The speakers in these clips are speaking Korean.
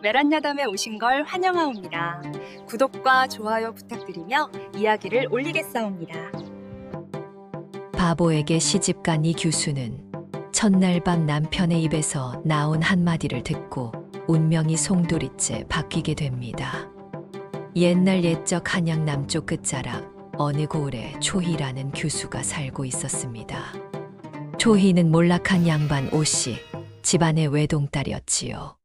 메란야담에 오신 걸 환영하옵니다. 구독과 좋아요 부탁드리며 이야기를 올리겠사옵니다. 바보에게 시집간 이 교수는 첫날 밤 남편의 입에서 나온 한마디를 듣고 운명이 송두리째 바뀌게 됩니다. 옛날 옛적 한양 남쪽 끝자락 어느 고을에 초희라는 교수가 살고 있었습니다. 초희는 몰락한 양반 오씨, 집안의 외동딸이었지요.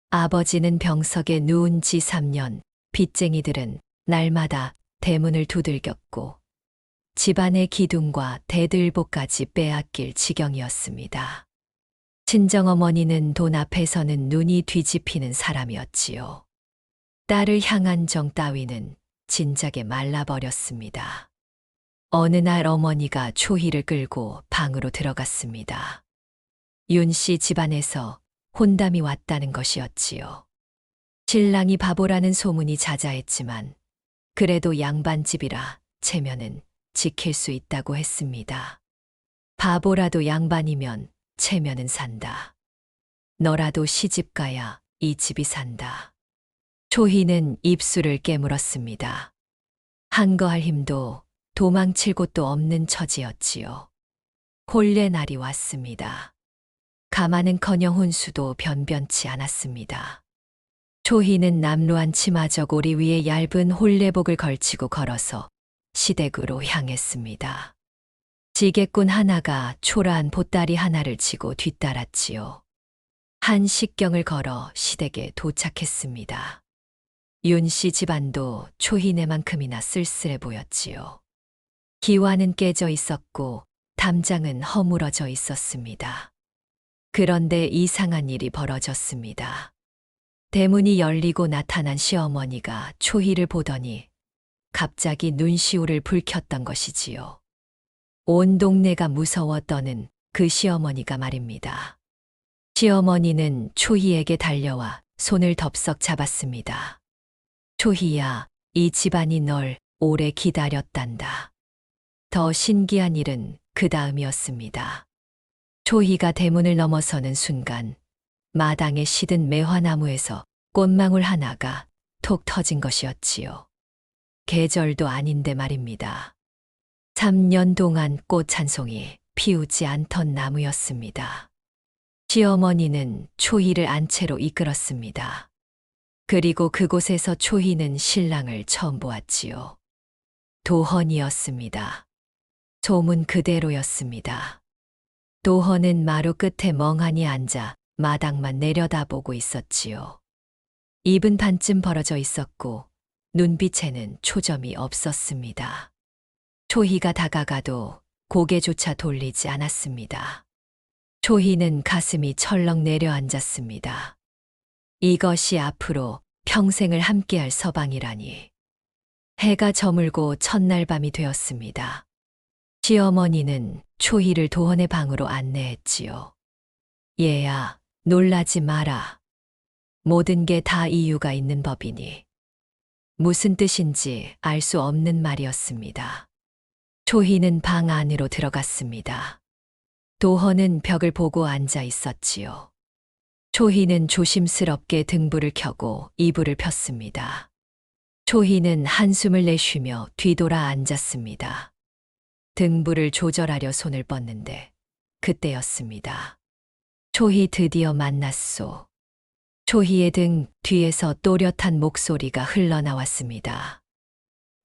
아버지는 병석에 누운 지 3년, 빚쟁이들은 날마다 대문을 두들겼고 집안의 기둥과 대들보까지 빼앗길 지경이었습니다. 친정어머니는 돈 앞에서는 눈이 뒤집히는 사람이었지요. 딸을 향한 정 따위는 진작에 말라버렸습니다. 어느 날 어머니가 초희를 끌고 방으로 들어갔습니다. 윤 씨 집안에서 혼담이 왔다는 것이었지요. 신랑이 바보라는 소문이 자자했지만 그래도 양반집이라 체면은 지킬 수 있다고 했습니다. 바보라도 양반이면 체면은 산다. 너라도 시집가야 이 집이 산다. 초희는 입술을 깨물었습니다. 한거할 힘도 도망칠 곳도 없는 처지였지요. 혼례 날이 왔습니다. 가마는커녕 혼수도 변변치 않았습니다. 초희는 남루한 치마저고리 위에 얇은 혼례복을 걸치고 걸어서 시댁으로 향했습니다. 지게꾼 하나가 초라한 보따리 하나를 지고 뒤따랐지요. 한 식경을 걸어 시댁에 도착했습니다. 윤 씨 집안도 초희네만큼이나 쓸쓸해 보였지요. 기와는 깨져 있었고 담장은 허물어져 있었습니다. 그런데 이상한 일이 벌어졌습니다. 대문이 열리고 나타난 시어머니가 초희를 보더니 갑자기 눈시울을 붉혔던 것이지요. 온 동네가 무서워 떠는 그 시어머니가 말입니다. 시어머니는 초희에게 달려와 손을 덥석 잡았습니다. 초희야, 이 집안이 널 오래 기다렸단다. 더 신기한 일은 그 다음이었습니다. 초희가 대문을 넘어서는 순간 마당에 시든 매화나무에서 꽃망울 하나가 톡 터진 것이었지요. 계절도 아닌데 말입니다. 3년 동안 꽃 한 송이 피우지 않던 나무였습니다. 시어머니는 초희를 안채로 이끌었습니다. 그리고 그곳에서 초희는 신랑을 처음 보았지요. 도헌이었습니다. 소문 그대로였습니다. 도헌은 마루 끝에 멍하니 앉아 마당만 내려다보고 있었지요. 입은 반쯤 벌어져 있었고 눈빛에는 초점이 없었습니다. 초희가 다가가도 고개조차 돌리지 않았습니다. 초희는 가슴이 철렁 내려앉았습니다. 이것이 앞으로 평생을 함께할 서방이라니. 해가 저물고 첫날 밤이 되었습니다. 시어머니는 초희를 도헌의 방으로 안내했지요. 얘야, 놀라지 마라. 모든 게 다 이유가 있는 법이니. 무슨 뜻인지 알 수 없는 말이었습니다. 초희는 방 안으로 들어갔습니다. 도헌은 벽을 보고 앉아 있었지요. 초희는 조심스럽게 등불을 켜고 이불을 폈습니다. 초희는 한숨을 내쉬며 뒤돌아 앉았습니다. 등불을 조절하려 손을 뻗는데 그때였습니다. 초희 드디어 만났소. 초희의 등 뒤에서 또렷한 목소리가 흘러나왔습니다.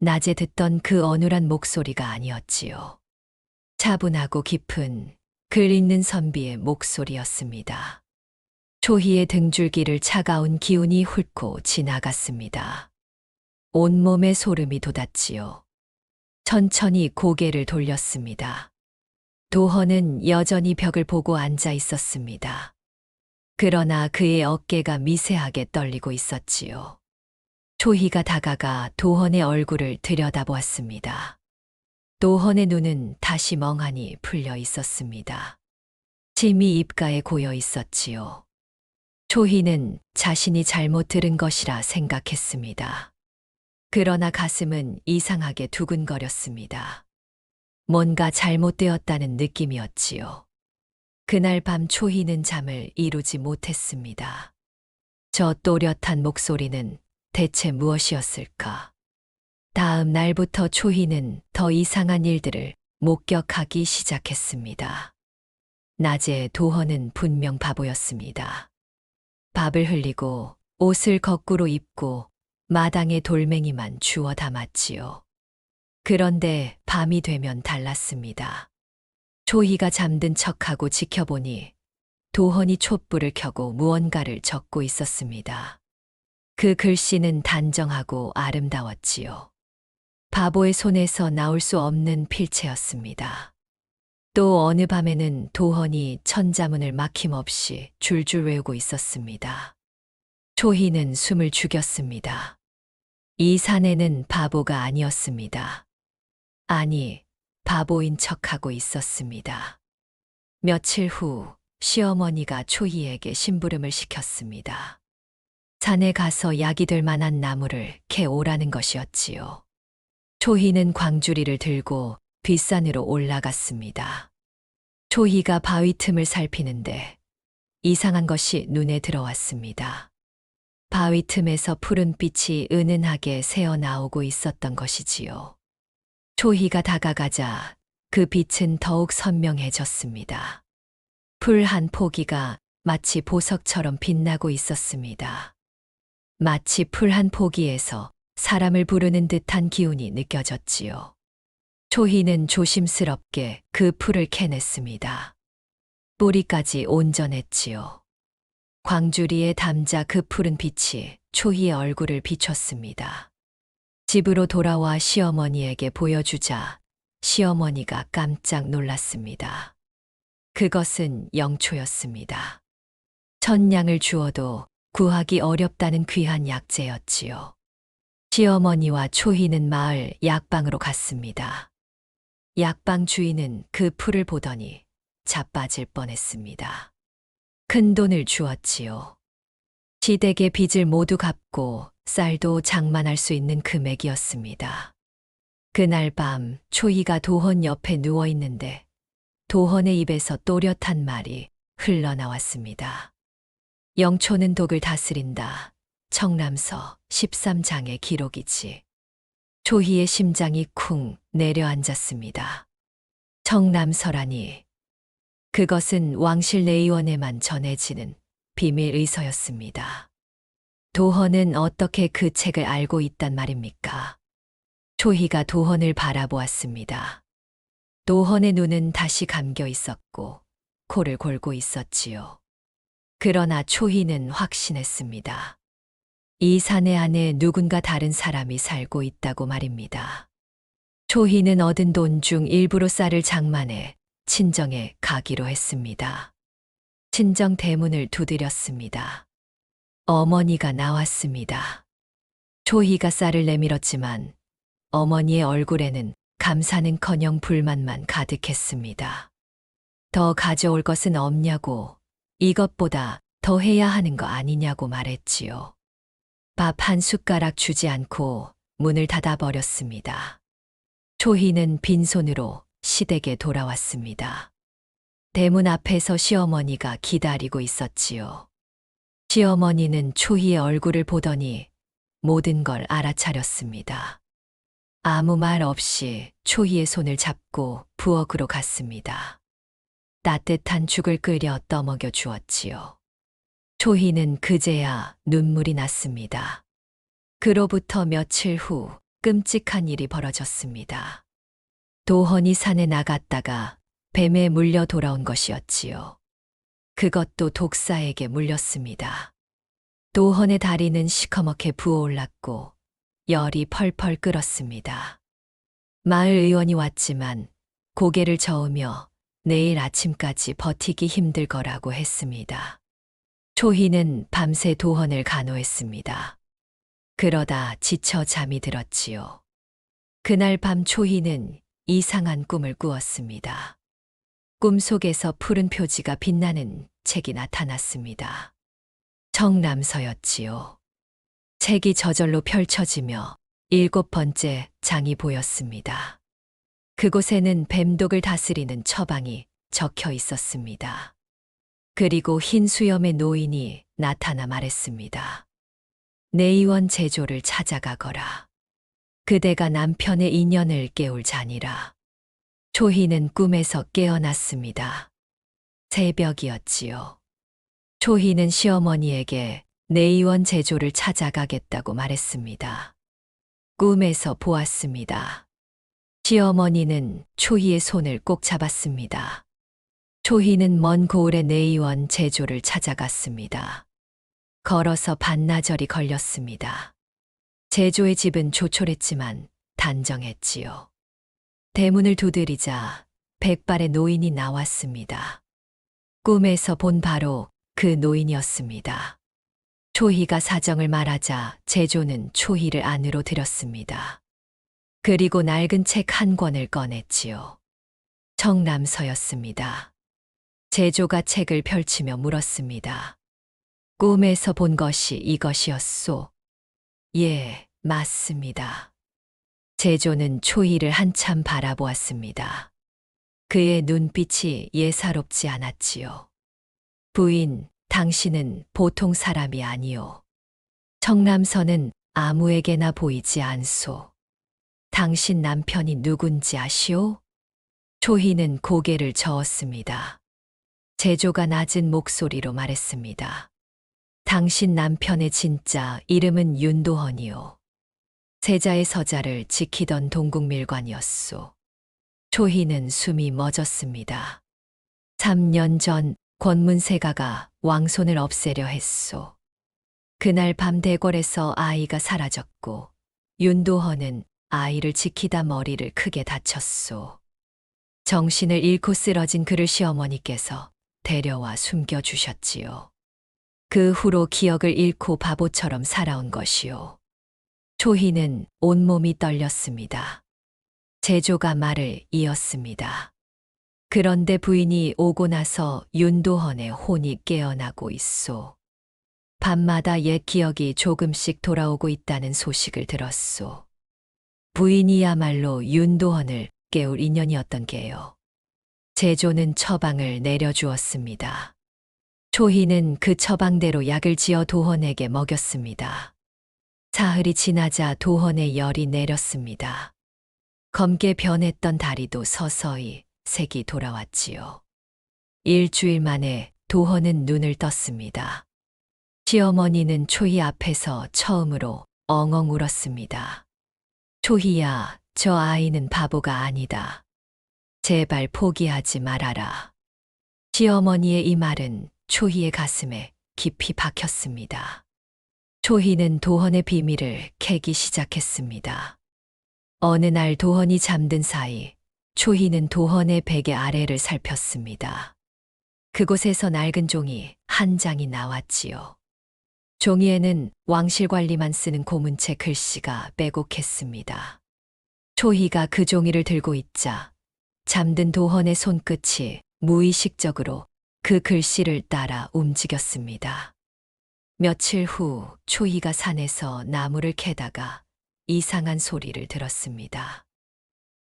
낮에 듣던 그 어눌한 목소리가 아니었지요. 차분하고 깊은 글 있는 선비의 목소리였습니다. 초희의 등줄기를 차가운 기운이 훑고 지나갔습니다. 온몸에 소름이 돋았지요. 천천히 고개를 돌렸습니다. 도헌은 여전히 벽을 보고 앉아 있었습니다. 그러나 그의 어깨가 미세하게 떨리고 있었지요. 초희가 다가가 도헌의 얼굴을 들여다보았습니다. 도헌의 눈은 다시 멍하니 풀려 있었습니다. 침이 입가에 고여 있었지요. 초희는 자신이 잘못 들은 것이라 생각했습니다. 그러나 가슴은 이상하게 두근거렸습니다. 뭔가 잘못되었다는 느낌이었지요. 그날 밤 초희는 잠을 이루지 못했습니다. 저 또렷한 목소리는 대체 무엇이었을까? 다음 날부터 초희는 더 이상한 일들을 목격하기 시작했습니다. 낮에 도헌은 분명 바보였습니다. 밥을 흘리고 옷을 거꾸로 입고 마당에 돌멩이만 주워 담았지요. 그런데 밤이 되면 달랐습니다. 초희가 잠든 척하고 지켜보니 도헌이 촛불을 켜고 무언가를 적고 있었습니다. 그 글씨는 단정하고 아름다웠지요. 바보의 손에서 나올 수 없는 필체였습니다. 또 어느 밤에는 도헌이 천자문을 막힘없이 줄줄 외우고 있었습니다. 초희는 숨을 죽였습니다. 이 사내는 바보가 아니었습니다. 아니, 바보인 척하고 있었습니다. 며칠 후 시어머니가 초희에게 심부름을 시켰습니다. 산에 가서 약이 될 만한 나무를 캐 오라는 것이었지요. 초희는 광주리를 들고 뒷산으로 올라갔습니다. 초희가 바위 틈을 살피는데 이상한 것이 눈에 들어왔습니다. 바위 틈에서 푸른 빛이 은은하게 새어나오고 있었던 것이지요. 초희가 다가가자 그 빛은 더욱 선명해졌습니다. 풀 한 포기가 마치 보석처럼 빛나고 있었습니다. 마치 풀 한 포기에서 사람을 부르는 듯한 기운이 느껴졌지요. 초희는 조심스럽게 그 풀을 캐냈습니다. 뿌리까지 온전했지요. 광주리에 담자 그 푸른 빛이 초희의 얼굴을 비췄습니다. 집으로 돌아와 시어머니에게 보여주자 시어머니가 깜짝 놀랐습니다. 그것은 영초였습니다. 천냥을 주어도 구하기 어렵다는 귀한 약재였지요. 시어머니와 초희는 마을 약방으로 갔습니다. 약방 주인은 그 풀을 보더니 자빠질 뻔했습니다. 큰 돈을 주었지요. 시댁의 빚을 모두 갚고 쌀도 장만할 수 있는 금액이었습니다. 그날 밤 초희가 도헌 옆에 누워 있는데 도헌의 입에서 또렷한 말이 흘러나왔습니다. 영초는 독을 다스린다. 청람서 13장의 기록이지. 초희의 심장이 쿵 내려앉았습니다. 청람서라니. 그것은 왕실 내의원에만 전해지는 비밀 의서였습니다. 도헌은 어떻게 그 책을 알고 있단 말입니까? 초희가 도헌을 바라보았습니다. 도헌의 눈은 다시 감겨 있었고 코를 골고 있었지요. 그러나 초희는 확신했습니다. 이 사내 안에 누군가 다른 사람이 살고 있다고 말입니다. 초희는 얻은 돈 중 일부로 쌀을 장만해 친정에 가기로 했습니다. 친정 대문을 두드렸습니다. 어머니가 나왔습니다. 초희가 쌀을 내밀었지만 어머니의 얼굴에는 감사는커녕 불만만 가득했습니다. 더 가져올 것은 없냐고, 이것보다 더 해야 하는 거 아니냐고 말했지요. 밥 한 숟가락 주지 않고 문을 닫아버렸습니다. 초희는 빈손으로 시댁에 돌아왔습니다. 대문 앞에서 시어머니가 기다리고 있었지요. 시어머니는 초희의 얼굴을 보더니 모든 걸 알아차렸습니다. 아무 말 없이 초희의 손을 잡고 부엌으로 갔습니다. 따뜻한 죽을 끓여 떠먹여 주었지요. 초희는 그제야 눈물이 났습니다. 그로부터 며칠 후 끔찍한 일이 벌어졌습니다. 도헌이 산에 나갔다가 뱀에 물려 돌아온 것이었지요. 그것도 독사에게 물렸습니다. 도헌의 다리는 시커멓게 부어올랐고 열이 펄펄 끓었습니다. 마을 의원이 왔지만 고개를 저으며 내일 아침까지 버티기 힘들 거라고 했습니다. 초희는 밤새 도헌을 간호했습니다. 그러다 지쳐 잠이 들었지요. 그날 밤 초희는 이상한 꿈을 꾸었습니다. 꿈속에서 푸른 표지가 빛나는 책이 나타났습니다. 청람서였지요. 책이 저절로 펼쳐지며 7번째 장이 보였습니다. 그곳에는 뱀독을 다스리는 처방이 적혀 있었습니다. 그리고 흰 수염의 노인이 나타나 말했습니다. 내의원 제조를 찾아가거라. 그대가 남편의 인연을 깨울 자니라. 초희는 꿈에서 깨어났습니다. 새벽이었지요. 초희는 시어머니에게 내의원 제조를 찾아가겠다고 말했습니다. 꿈에서 보았습니다. 시어머니는 초희의 손을 꼭 잡았습니다. 초희는 먼 고을의 내의원 제조를 찾아갔습니다. 걸어서 반나절이 걸렸습니다. 제조의 집은 조촐했지만 단정했지요. 대문을 두드리자 백발의 노인이 나왔습니다. 꿈에서 본 바로 그 노인이었습니다. 초희가 사정을 말하자 제조는 초희를 안으로 들였습니다. 그리고 낡은 책 한 권을 꺼냈지요. 청람서였습니다. 제조가 책을 펼치며 물었습니다. 꿈에서 본 것이 이것이었소? 예, 맞습니다. 제조는 초희를 한참 바라보았습니다. 그의 눈빛이 예사롭지 않았지요. 부인, 당신은 보통 사람이 아니오. 청람서는 아무에게나 보이지 않소. 당신 남편이 누군지 아시오? 초희는 고개를 저었습니다. 제조가 낮은 목소리로 말했습니다. 당신 남편의 진짜 이름은 윤도헌이오. 세자의 서자를 지키던 동국밀관이었소. 초희는 숨이 멎었습니다. 3년 전 권문세가가 왕손을 없애려 했소. 그날 밤 대궐에서 아이가 사라졌고 윤도헌은 아이를 지키다 머리를 크게 다쳤소. 정신을 잃고 쓰러진 그를 시어머니께서 데려와 숨겨주셨지요. 그 후로 기억을 잃고 바보처럼 살아온 것이요. 초희는 온몸이 떨렸습니다. 제조가 말을 이었습니다. 그런데 부인이 오고 나서 윤도헌의 혼이 깨어나고 있소. 밤마다 옛 기억이 조금씩 돌아오고 있다는 소식을 들었소. 부인이야말로 윤도헌을 깨울 인연이었던 게요. 제조는 처방을 내려주었습니다. 초희는 그 처방대로 약을 지어 도헌에게 먹였습니다. 사흘이 지나자 도헌의 열이 내렸습니다. 검게 변했던 다리도 서서히 색이 돌아왔지요. 일주일 만에 도헌은 눈을 떴습니다. 시어머니는 초희 앞에서 처음으로 엉엉 울었습니다. 초희야, 저 아이는 바보가 아니다. 제발 포기하지 말아라. 시어머니의 이 말은 초희의 가슴에 깊이 박혔습니다. 초희는 도헌의 비밀을 캐기 시작했습니다. 어느 날 도헌이 잠든 사이 초희는 도헌의 베개 아래를 살폈습니다. 그곳에서 낡은 종이 한 장이 나왔지요. 종이에는 왕실 관리만 쓰는 고문체 글씨가 빼곡했습니다. 초희가 그 종이를 들고 있자 잠든 도헌의 손끝이 무의식적으로 그 글씨를 따라 움직였습니다. 며칠 후 초희가 산에서 나무를 캐다가 이상한 소리를 들었습니다.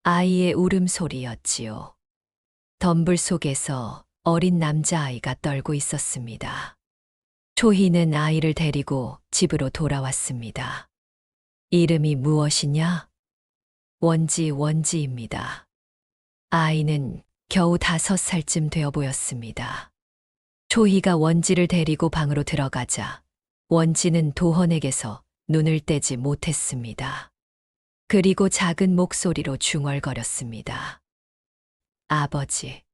아이의 울음소리였지요. 덤불 속에서 어린 남자아이가 떨고 있었습니다. 초희는 아이를 데리고 집으로 돌아왔습니다. 이름이 무엇이냐? 원지입니다. 아이는 겨우 5살쯤 되어 보였습니다. 초희가 원지를 데리고 방으로 들어가자 원지는 도헌에게서 눈을 떼지 못했습니다. 그리고 작은 목소리로 중얼거렸습니다. 아버지.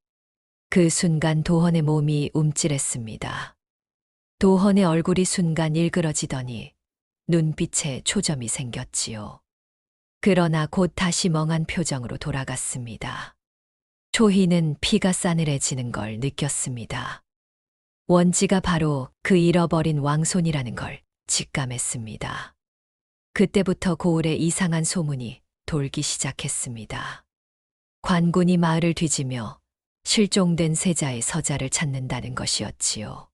그 순간 도헌의 몸이 움찔했습니다. 도헌의 얼굴이 순간 일그러지더니 눈빛에 초점이 생겼지요. 그러나 곧 다시 멍한 표정으로 돌아갔습니다. 초희는 피가 싸늘해지는 걸 느꼈습니다. 원지가 바로 그 잃어버린 왕손이라는 걸 직감했습니다. 그때부터 고을에 이상한 소문이 돌기 시작했습니다. 관군이 마을을 뒤지며 실종된 세자의 서자를 찾는다는 것이었지요.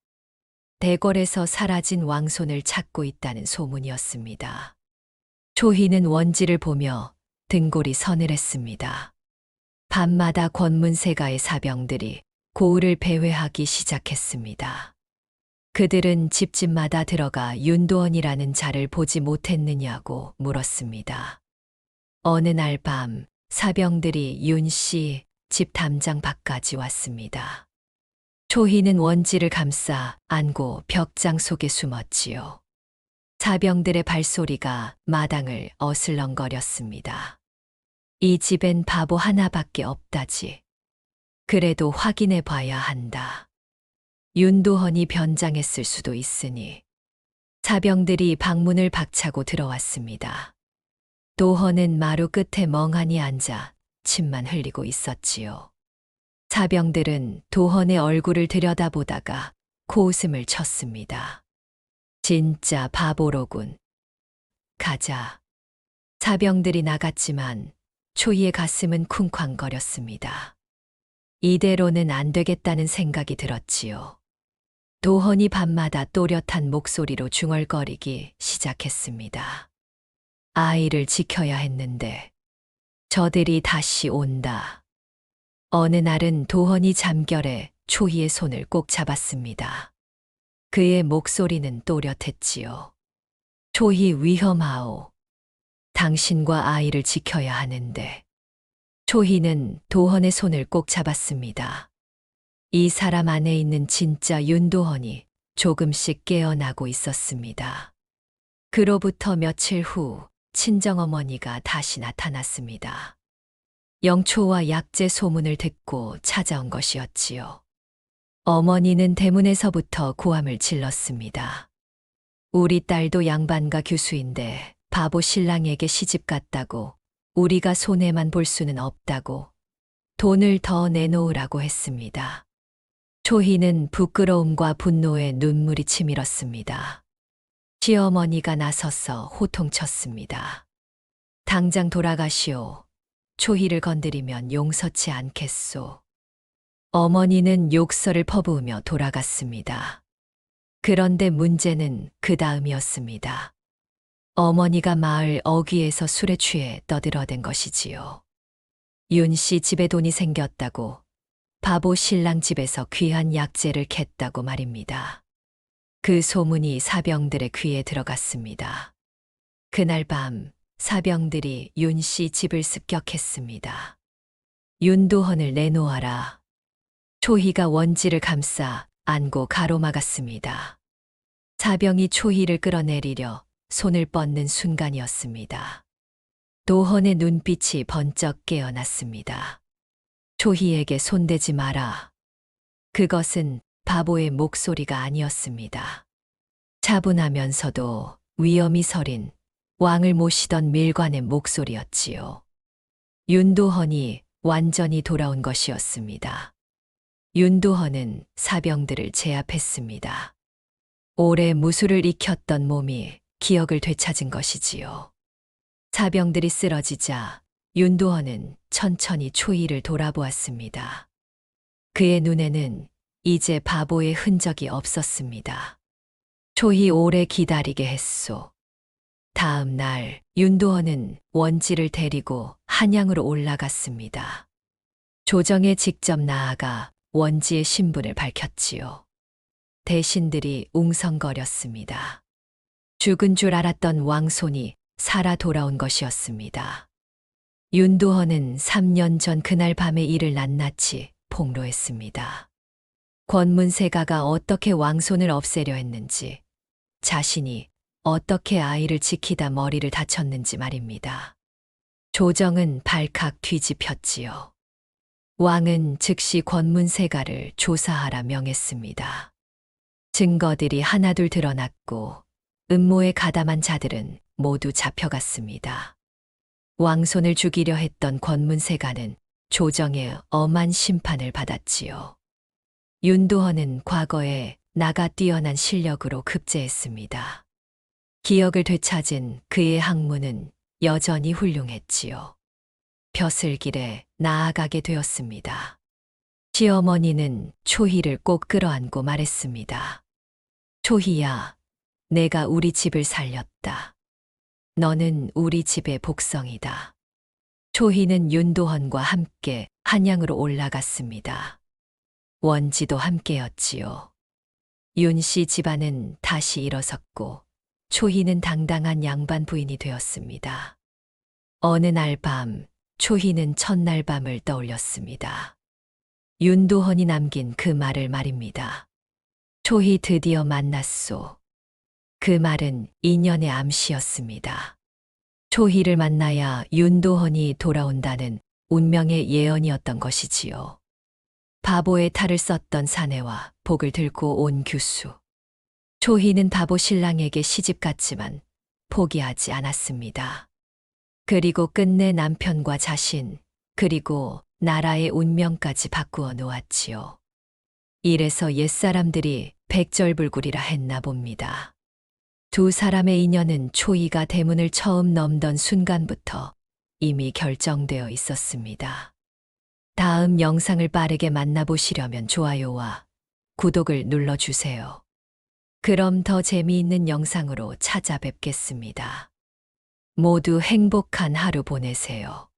대궐에서 사라진 왕손을 찾고 있다는 소문이었습니다. 초희는 원지를 보며 등골이 서늘했습니다. 밤마다 권문세가의 사병들이 고을을 배회하기 시작했습니다. 그들은 집집마다 들어가 윤도원이라는 자를 보지 못했느냐고 물었습니다. 어느 날 밤 사병들이 윤 씨 집 담장 밖까지 왔습니다. 초희는 원지를 감싸 안고 벽장 속에 숨었지요. 사병들의 발소리가 마당을 어슬렁거렸습니다. 이 집엔 바보 하나밖에 없다지. 그래도 확인해 봐야 한다. 윤도헌이 변장했을 수도 있으니. 사병들이 방문을 박차고 들어왔습니다. 도헌은 마루 끝에 멍하니 앉아 침만 흘리고 있었지요. 사병들은 도헌의 얼굴을 들여다보다가 코웃음을 쳤습니다. 진짜 바보로군. 가자. 사병들이 나갔지만 초희의 가슴은 쿵쾅거렸습니다. 이대로는 안 되겠다는 생각이 들었지요. 도헌이 밤마다 또렷한 목소리로 중얼거리기 시작했습니다. 아이를 지켜야 했는데 저들이 다시 온다. 어느 날은 도헌이 잠결에 초희의 손을 꼭 잡았습니다. 그의 목소리는 또렷했지요. 초희 위험하오. 당신과 아이를 지켜야 하는데. 초희는 도헌의 손을 꼭 잡았습니다. 이 사람 안에 있는 진짜 윤도헌이 조금씩 깨어나고 있었습니다. 그로부터 며칠 후 친정어머니가 다시 나타났습니다. 영초와 약재 소문을 듣고 찾아온 것이었지요. 어머니는 대문에서부터 고함을 질렀습니다. 우리 딸도 양반가 교수인데 바보 신랑에게 시집 갔다고 우리가 손해만 볼 수는 없다고 돈을 더 내놓으라고 했습니다. 초희는 부끄러움과 분노에 눈물이 치밀었습니다. 시어머니가 나서서 호통쳤습니다. 당장 돌아가시오. 초희를 건드리면 용서치 않겠소. 어머니는 욕설을 퍼부으며 돌아갔습니다. 그런데 문제는 그 다음이었습니다. 어머니가 마을 어귀에서 술에 취해 떠들어댄 것이지요. 윤 씨 집에 돈이 생겼다고 바보 신랑 집에서 귀한 약재를 캤다고 말입니다. 그 소문이 사병들의 귀에 들어갔습니다. 그날 밤 사병들이 윤 씨 집을 습격했습니다. 윤도헌을 내놓아라. 초희가 원지를 감싸 안고 가로막았습니다. 사병이 초희를 끌어내리려 손을 뻗는 순간이었습니다. 도헌의 눈빛이 번쩍 깨어났습니다. 초희에게 손대지 마라. 그것은 바보의 목소리가 아니었습니다. 차분하면서도 위엄이 서린 왕을 모시던 밀관의 목소리였지요. 윤도헌이 완전히 돌아온 것이었습니다. 윤도헌은 사병들을 제압했습니다. 오래 무술을 익혔던 몸이 기억을 되찾은 것이지요. 사병들이 쓰러지자 윤도헌은 천천히 초희를 돌아보았습니다. 그의 눈에는 이제 바보의 흔적이 없었습니다. 초희 오래 기다리게 했소. 다음 날 윤도헌은 원지를 데리고 한양으로 올라갔습니다. 조정에 직접 나아가 원지의 신분을 밝혔지요. 대신들이 웅성거렸습니다. 죽은 줄 알았던 왕손이 살아 돌아온 것이었습니다. 윤도헌은 3년 전 그날 밤의 일을 낱낱이 폭로했습니다. 권문세가가 어떻게 왕손을 없애려 했는지, 자신이 어떻게 아이를 지키다 머리를 다쳤는지 말입니다. 조정은 발칵 뒤집혔지요. 왕은 즉시 권문세가를 조사하라 명했습니다. 증거들이 하나둘 드러났고 음모에 가담한 자들은 모두 잡혀갔습니다. 왕손을 죽이려 했던 권문세가는 조정의 엄한 심판을 받았지요. 윤도헌은 과거에 나가 뛰어난 실력으로 급제했습니다. 기억을 되찾은 그의 학문은 여전히 훌륭했지요. 벼슬길에 나아가게 되었습니다. 시어머니는 초희를 꼭 끌어안고 말했습니다. 초희야, 내가 우리 집을 살렸다. 너는 우리 집의 복성이다. 초희는 윤도헌과 함께 한양으로 올라갔습니다. 원지도 함께였지요. 윤 씨 집안은 다시 일어섰고 초희는 당당한 양반 부인이 되었습니다. 어느 날 밤, 초희는 첫날 밤을 떠올렸습니다. 윤도헌이 남긴 그 말을 말입니다. 초희 드디어 만났소. 그 말은 인연의 암시였습니다. 초희를 만나야 윤도헌이 돌아온다는 운명의 예언이었던 것이지요. 바보의 탈을 썼던 사내와 복을 들고 온 규수. 초희는 바보 신랑에게 시집 갔지만 포기하지 않았습니다. 그리고 끝내 남편과 자신, 그리고 나라의 운명까지 바꾸어 놓았지요. 이래서 옛사람들이 백절불굴이라 했나 봅니다. 두 사람의 인연은 초희가 대문을 처음 넘던 순간부터 이미 결정되어 있었습니다. 다음 영상을 빠르게 만나보시려면 좋아요와 구독을 눌러주세요. 그럼 더 재미있는 영상으로 찾아뵙겠습니다. 모두 행복한 하루 보내세요.